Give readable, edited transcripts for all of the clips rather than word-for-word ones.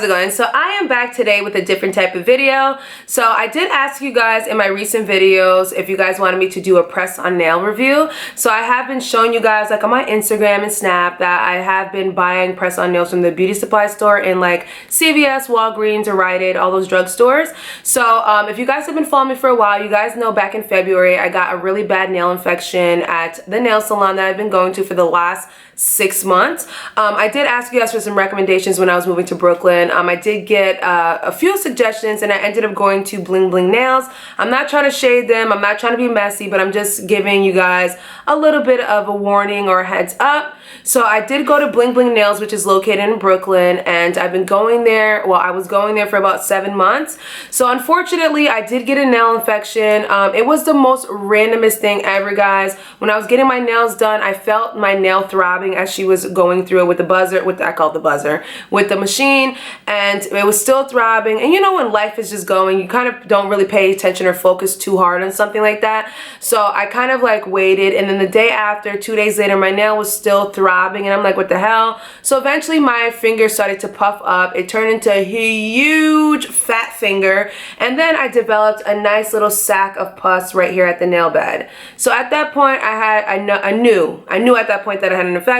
how's it going? So I am back today with a different type of video. So I did ask you guys in my recent videos if you guys wanted me to do a press-on nail review. So I have been showing you guys like on my Instagram and Snap that I have been buying press-on nails from the beauty supply store in like CVS, Walgreens, or Rite Aid, all those drugstores. So if you guys have been following me for a while, you guys know back in February I got a really bad nail infection at the nail salon that I've been going to for the last 6 months. I did ask you guys for some recommendations when I was moving to Brooklyn. I did get a few suggestions and I ended up going to Bling Bling Nails. I'm not trying to shade them, I'm not trying to be messy, but I'm just giving you guys a little bit of a warning or a heads up. So I did go to Bling Bling Nails, which is located in Brooklyn, and I've been going there, well, I was going there for about 7 months. So unfortunately, I did get a nail infection. It was the most randomest thing ever, guys. When I was getting my nails done, I felt my nail throbbing as she was going through it with the buzzer, I call it the buzzer, with the machine, and it was still throbbing. And you know when life is just going, you kind of don't really pay attention or focus too hard on something like that. So I kind of like waited, and then the day after, 2 days later, my nail was still throbbing, and I'm like, what the hell? So eventually my finger started to puff up. It turned into a huge fat finger, and then I developed a nice little sack of pus right here at the nail bed. So at that point, I knew at that point that I had an infection.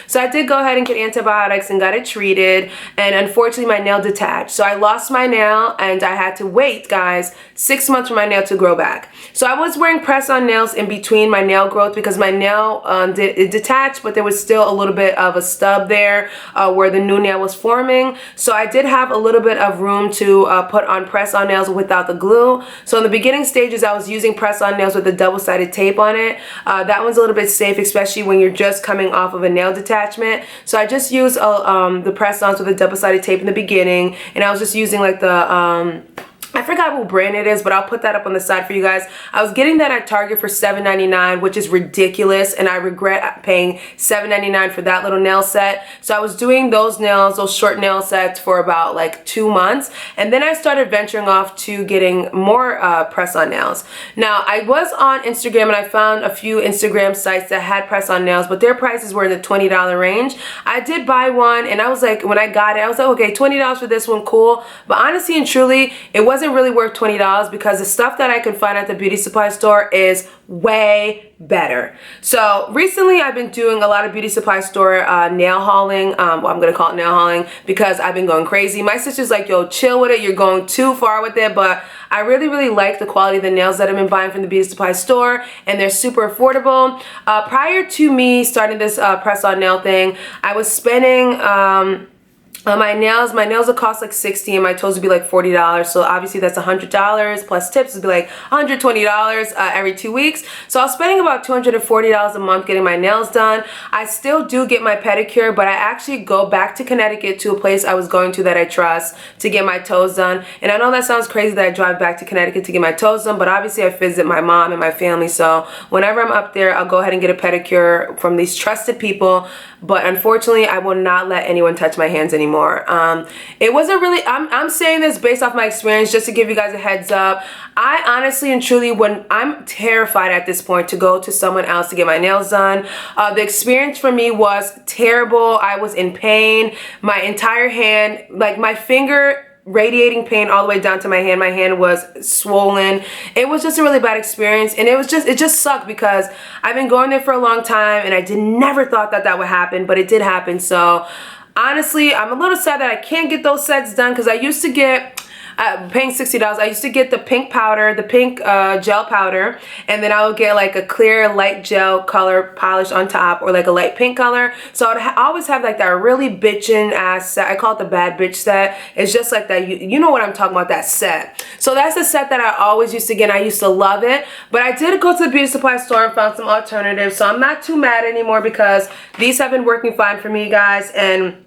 So I did go ahead and get antibiotics and got it treated, and unfortunately my nail detached. So I lost my nail and I had to wait, guys, 6 months for my nail to grow back. So I was wearing press-on nails in between my nail growth because my nail it detached, but there was still a little bit of a stub there where the new nail was forming. So I did have a little bit of room to put on press-on nails without the glue. So in the beginning stages, I was using press-on nails with a double-sided tape on it. That one's a little bit safe, especially when you're just coming off of a nail detachment. So I just used the press-ons with a double-sided tape in the beginning, and I was just using like the I forgot what brand it is, but I'll put that up on the side for you guys. I was getting that at Target for $7.99, which is ridiculous, and I regret paying $7.99 for that little nail set. So I was doing those nails, those short nail sets, for about like 2 months, and then I started venturing off to getting more press-on nails. Now, I was on Instagram, and I found a few Instagram sites that had press-on nails, but their prices were in the $20 range. I did buy one, and I was like, when I got it, I was like, okay, $20 for this one, cool. But honestly and truly, it wasn't really worth $20 because the stuff that I could find at the beauty supply store is way better. So recently I've been doing a lot of beauty supply store nail hauling. Well, I'm gonna call it nail hauling because I've been going crazy. My sister's like, yo, chill with it, you're going too far with it, but I really like the quality of the nails that I've been buying from the beauty supply store, and they're super affordable. Prior to me starting this press-on nail thing, I was spending my nails would cost like $60 and my toes would be like $40. So obviously that's $100 plus tips would be like $120 every 2 weeks. So I was spending about $240 a month getting my nails done. I still do get my pedicure, but I actually go back to Connecticut to a place I was going to that I trust to get my toes done. And I know that sounds crazy that I drive back to Connecticut to get my toes done, but obviously I visit my mom and my family. So whenever I'm up there, I'll go ahead and get a pedicure from these trusted people. But unfortunately, I will not let anyone touch my hands anymore. It wasn't really, I'm saying this based off my experience just to give you guys a heads up. I honestly and truly, when I'm terrified at this point to go to someone else to get my nails done. The experience for me was terrible. I was in pain. My entire hand, like my finger, radiating pain all the way down to my hand. My hand was swollen. It was just a really bad experience, and it just sucked because I've been going there for a long time and I never thought that would happen, but it did happen. So honestly, I'm a little sad that I can't get those sets done because I used to get paying $60, I used to get the pink powder, the pink gel powder, and then I would get like a clear light gel color polish on top, or like a light pink color. So I would always have like that really bitchin' ass set. I call it the bad bitch set. It's just like that, you know what I'm talking about, that set. So that's the set that I always used to get, and I used to love it. But I did go to the beauty supply store and found some alternatives, so I'm not too mad anymore because these have been working fine for me, guys. And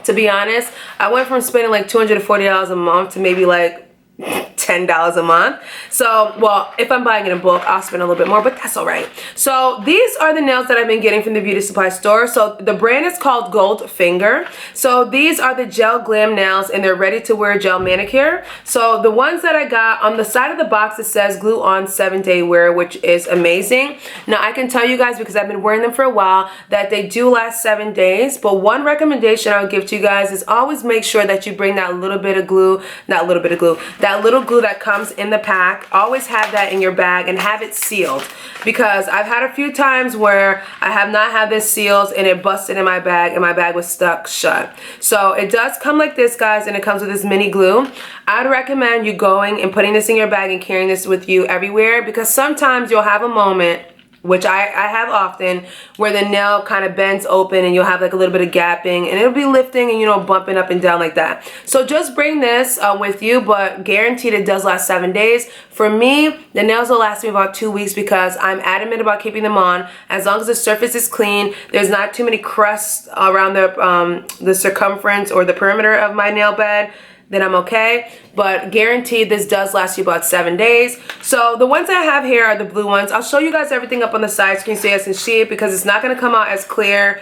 to be honest, I went from spending like $240 a month to maybe like $10 $10 a month. So, well, if I'm buying it in bulk, I'll spend a little bit more, but that's all right. So these are the nails that I've been getting from the beauty supply store. So the brand is called Goldfinger. So these are the gel glam nails, and they're ready to wear gel manicure. So the ones that I got, on the side of the box it says glue on 7-day wear, which is amazing. Now I can tell you guys, because I've been wearing them for a while, that they do last 7 days. But one recommendation I would give to you guys is always make sure that you bring that little bit of glue, that little glue that comes in the pack. Always have that in your bag and have it sealed, because I've had a few times where I have not had this sealed and it busted in my bag and my bag was stuck shut. So it does come like this, guys, and it comes with this mini glue. I'd recommend you going and putting this in your bag and carrying this with you everywhere, because sometimes you'll have a moment, which I have often, where the nail kind of bends open and you'll have like a little bit of gapping, and it'll be lifting and, you know, bumping up and down like that. So just bring this with you, but guaranteed it does last 7 days. For me, the nails will last me about 2 weeks, because I'm adamant about keeping them on as long as the surface is clean, there's not too many crusts around the circumference or the perimeter of my nail bed, then I'm okay. But guaranteed this does last you about 7 days. So the ones I have here are the blue ones. I'll show you guys everything up on the side screen so you guys can see it, because it's not going to come out as clear,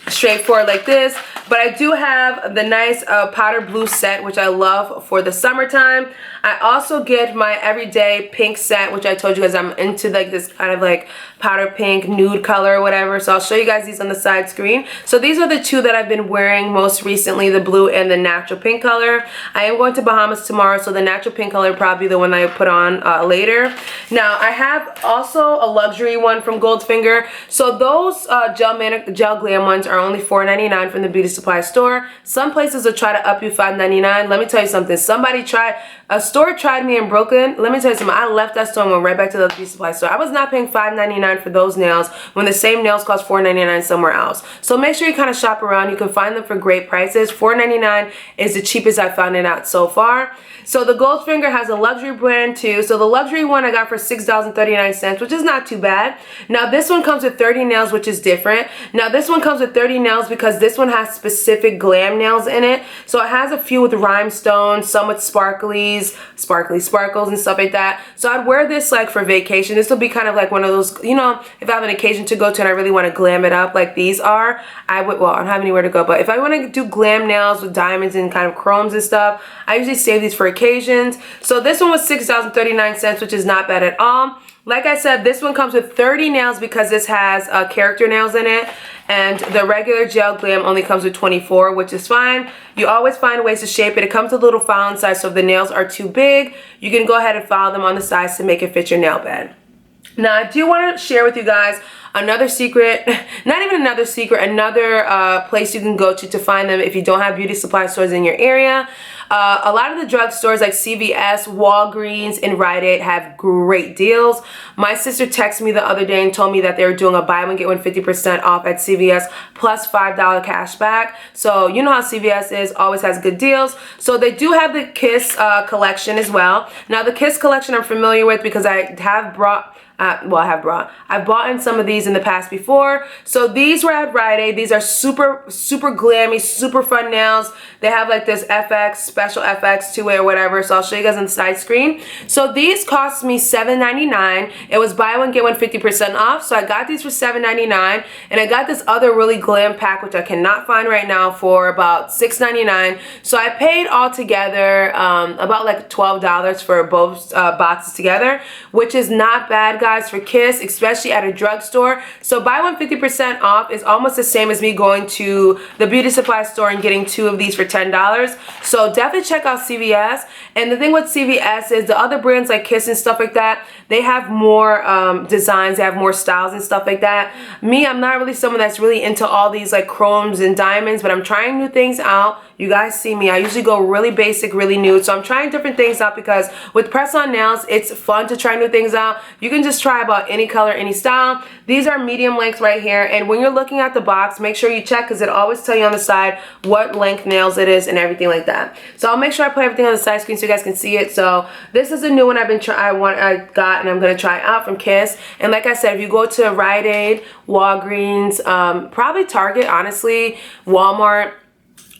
straightforward like this. But I do have the nice powder blue set, which I love for the summertime. I also get my everyday pink set, which I told you guys I'm into, like this kind of like powder pink nude color or whatever. So I'll show you guys these on the side screen. So these are the two that I've been wearing most recently, the blue and the natural pink color. I am going to Bahamas tomorrow, so the natural pink color probably the one I put on later. Now I have also a luxury one from Goldfinger. So those gel glam ones are only $4.99 from the beauty supply store. Some places will try to up you $5.99. Let me tell you something. A store tried me in Brooklyn. Let me tell you something. I left that store and went right back to the beauty supply store. I was not paying $5.99 for those nails when the same nails cost $4.99 somewhere else. So make sure you kind of shop around. You can find them for great prices. $4.99 is the cheapest I've found it at so far. So the Goldfinger has a luxury brand too. So the luxury one I got for $6.39, which is not too bad. Now this one comes with 30 nails, which is different. Now this one comes with 30 nails because this one has specific glam nails in it. So it has a few with rhinestones, some with sparkles and stuff like that. So I'd wear this like for vacation. This will be kind of like one of those, you know, if I have an occasion to go to and I really want to glam it up like these are, I don't have anywhere to go, but if I want to do glam nails with diamonds and kind of chromes and stuff, I usually save these for occasions. So this one was $6.39, which is not bad at all. Like I said, this one comes with 30 nails because this has character nails in it, and the regular gel glam only comes with 24, which is fine. You always find ways to shape it. It comes with a little file inside, so if the nails are too big, you can go ahead and file them on the sides to make it fit your nail bed. Now, I do want to share with you guys another secret, not even another secret, another place you can go to find them if you don't have beauty supply stores in your area. A lot of the drugstores like CVS, Walgreens, and Rite Aid have great deals. My sister texted me the other day and told me that they were doing a buy one get one 50% off at CVS plus $5 cash back. So you know how CVS is, always has good deals. So they do have the Kiss collection as well. Now the Kiss collection I'm familiar with because I have brought I've bought in some of these in the past before. So these were at Rite Aid. These are super glammy, super fun nails. They have like this FX, special FX to it or whatever. So I'll show you guys on the side screen. So these cost me $7.99. It was buy one get one 50% off. So I got these for $7.99, and I got this other really glam pack, which I cannot find right now, for about $6.99. So I paid altogether about like $12 for both boxes together, which is not bad, guys, for Kiss, especially at a drugstore. So buy one 50% off is almost the same as me going to the beauty supply store and getting two of these for $10. So definitely check out CVS. And the thing with CVS is the other brands like Kiss and stuff like that, they have more designs, they have more styles and stuff like that. Me, I'm not really someone that's really into all these like chromes and diamonds, but I'm trying new things out. You guys see me, I usually go really basic, really nude. So I'm trying different things out because with press-on nails, it's fun to try new things out. You can just try about any color, any style. These are medium length right here. And when you're looking at the box, make sure you check because it always tell you on the side what length nails it is and everything like that. So I'll make sure I put everything on the side screen so you guys can see it. So this is a new one I got and I'm gonna try out from Kiss. And like I said, if you go to Rite Aid, Walgreens, probably Target, honestly, Walmart,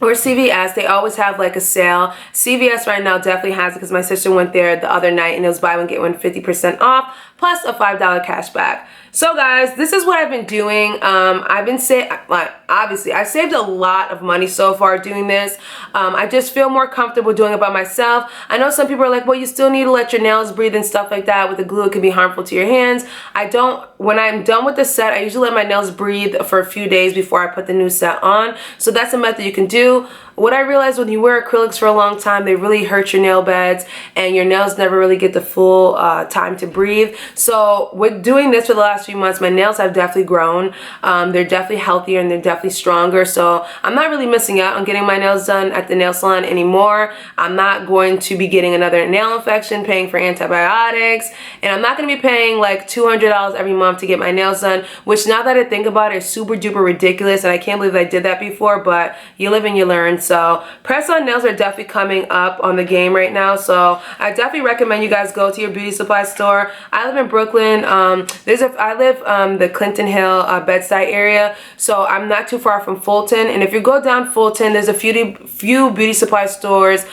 or CVS. They always have like a sale. CVS right now definitely has it because my sister went there the other night and it was buy one get one 50% off plus a $5 cash back. So guys, this is what I've been doing. I've been obviously I saved a lot of money so far doing this. I just feel more comfortable doing it by myself. I know some people are like, well, you still need to let your nails breathe and stuff like that. With the glue, it can be harmful to your hands. I don't, when I'm done with the set, I usually let my nails breathe for a few days before I put the new set on. So that's a method you can do. What I realized, when you wear acrylics for a long time, they really hurt your nail beds and your nails never really get the full time to breathe. So with doing this for the last few months, my nails have definitely grown. They're definitely healthier and they're definitely stronger. So I'm not really missing out on getting my nails done at the nail salon anymore. I'm not going to be getting another nail infection, paying for antibiotics, and I'm not going to be paying like $200 every month to get my nails done, which now that I think about it is super duper ridiculous, and I can't believe I did that before, but you live and you learn. So press-on nails are definitely coming up on the game right now. So I definitely recommend you guys go to your beauty supply store. I live in Brooklyn. I live the Clinton Hill bedside area, so I'm not too far from Fulton. And if you go down Fulton, there's a few beauty supply stores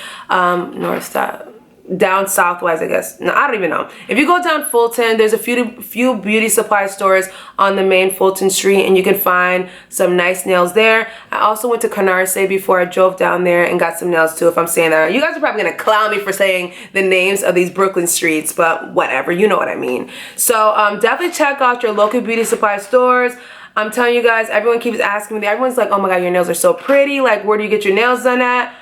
down southwise, I guess. No, I don't even know. If you go down Fulton, there's a few beauty supply stores on the main Fulton Street, and you can find some nice nails there. I also went to Canarsie before. I drove down there and got some nails too, if I'm saying that. You guys are probably gonna clown me for saying the names of these Brooklyn streets, but whatever, you know what I mean. So definitely check out your local beauty supply stores. I'm telling you guys, everyone keeps asking me, everyone's like, oh my god, your nails are so pretty, like where do you get your nails done at?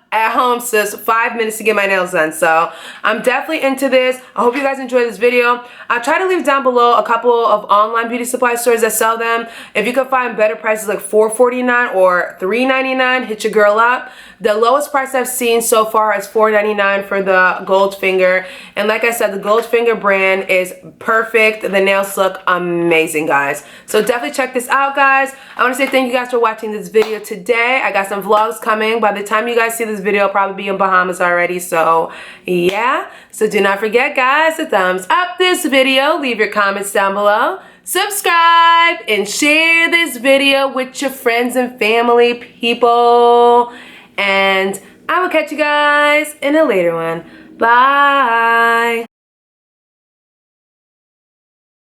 At home, sis. 5 minutes to get my nails done. So I'm definitely into this. I hope you guys enjoyed this video. I'll try to leave down below a couple of online beauty supply stores that sell them. If you can find better prices like $4.49 or $3.99, hit your girl up. The lowest price I've seen so far is $4.99 for the Goldfinger. And like I said, the Goldfinger brand is perfect. The nails look amazing, guys. So definitely check this out, guys. I want to say thank you guys for watching this video today. I got some vlogs coming. By the time you guys see this video, I'll probably be in Bahamas already. So yeah. So do not forget, guys, to thumbs up this video. Leave your comments down below. Subscribe and share this video with your friends and family, people. And I will catch you guys in a later one. Bye.